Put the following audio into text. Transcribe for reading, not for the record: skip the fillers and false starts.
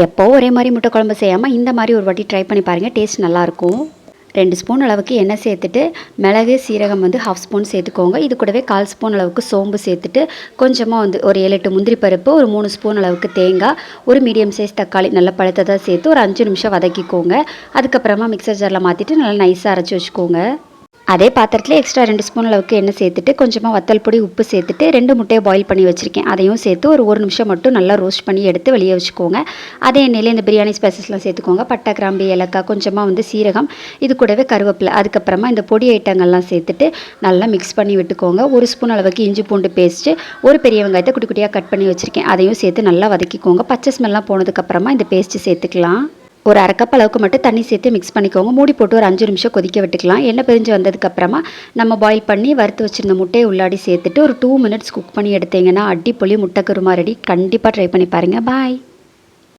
எப்போவும் ஒரே மாதிரி முட்டை குழம்பு செய்யாமல் இந்த மாதிரி ஒரு வாட்டி ட்ரை பண்ணி பாருங்கள், டேஸ்ட் நல்லாயிருக்கும். 2 ஸ்பூன் அளவுக்கு எண்ணெய் சேர்த்துட்டு மிளகு சீரகம் வந்து 1/2 ஸ்பூன் சேர்த்துக்கோங்க. இது கூடவே 1/4 ஸ்பூன் அளவுக்கு சோம்பு சேர்த்துட்டு கொஞ்சமாக வந்து ஒரு 7-8 முந்திரி பருப்பு, ஒரு 3 ஸ்பூன் அளவுக்கு தேங்காய், ஒரு மீடியம் சைஸ் தக்காளி நல்லா பழுத்ததாக சேர்த்து ஒரு 5 நிமிஷம் வதக்கிக்கோங்க. அதுக்கப்புறமா மிக்சர் ஜாரில் மாற்றிட்டு நல்லா நைஸாக அரைச்சி வச்சுக்கோங்க. அதே பாத்திரத்தில் எக்ஸ்ட்ரா 2 ஸ்பூன் அளவுக்கு எண்ணெய் சேர்த்துட்டு கொஞ்சமாக வத்தல் பொடி உப்பு சேர்த்துட்டு 2 முட்டையை பாயில் பண்ணி வச்சுருக்கேன். அதையும் சேர்த்து ஒரு நிமிஷம் மட்டும் நல்லா ரோஸ்ட் பண்ணி எடுத்து வெளியே வச்சுக்கோங்க. அதே எண்ணெயில் இந்த பிரியாணி ஸ்பைசஸ்லாம் சேர்த்துக்கோங்க. பட்டை, கிராம்பு, ஏலக்காய், கொஞ்சமாக வந்து சீரகம், இது கூடவே கருவேப்பிலை, அதுக்கப்புறமா இந்த பொடி ஐட்டங்கள்லாம் சேர்த்துட்டு நல்லா மிக்ஸ் பண்ணி விட்டுக்கோங்க. 1 ஸ்பூன் அளவுக்கு இஞ்சி பூண்டு பேஸ்ட்டு, ஒரு பெரிய வெங்காயத்தை குட்டி குட்டியாக கட் பண்ணி வச்சுருக்கேன். அதையும் சேர்த்து நல்லா வதக்கிக்கோங்க. பச்சை ஸ்மெல்லாம் போனதுக்கப்புறமா இந்த பேஸ்ட்டு சேர்த்துக்கலாம். ஒரு 1/2 கப் அளவுக்கு மட்டும் தண்ணி சேர்த்து மிக்ஸ் பண்ணிக்கோங்க. மூடி போட்டு ஒரு 5 நிமிஷம் கொதிக்க விட்டுக்கலாம். எண்ணெய் பிரிஞ்சு வந்ததுக்கப்புறமா நம்ம பாயில் பண்ணி வறுத்து வச்சுருந்த முட்டையை உள்ளாடி சேர்த்துட்டு ஒரு 2 மினிட்ஸ் குக் பண்ணி எடுத்தீங்கன்னா அடிப்பொலி முட்டை குருமா ரெடி. கண்டிப்பாக ட்ரை பண்ணி பாருங்கள். பாய்.